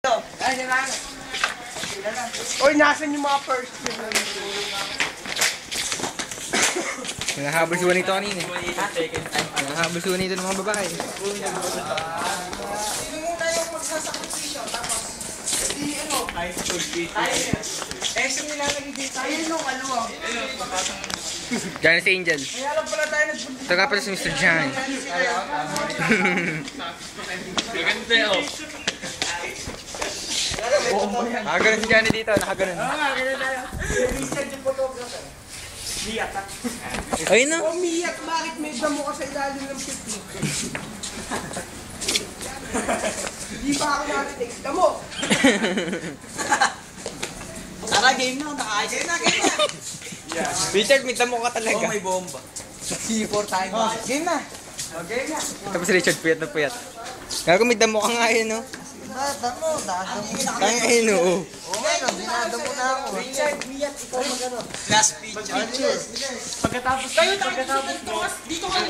Oy, nasan yung mga first year? Nakahabol si Juanito kanina. Nakahabol si Juanito ng mga babae. Hindi muna yung magsasakripisyo, tapos hindi high school tayo. Siyang nilalagay dito. Ayun yung kaluwang. Janice Angel. May alam pala tayo nagpunta. Ito nga pala si Mr. Jan. Maganda yun. Nakaganon si Johnny dito, nakaganon. Oo nga, ganyan tayo. Recent yung photographer. Miyat ha? Ayun na. Oh, Miyat, bakit may damo ka sa ilalim ng pipi? Di ba ako narinig? Damo! Tara, game na. Game na. Richard, may tamo ka talaga. May bomba. C4 tayo. Game na! Okay na. Tapos si Richard, puyat na puyat. Gago, may damo ka nga yun, no? Damo. Kaya ayun, oo. Dinadamo na ako. Richard, Miyat, ikaw magano. Last picture. Pagkatapos mo, dito ka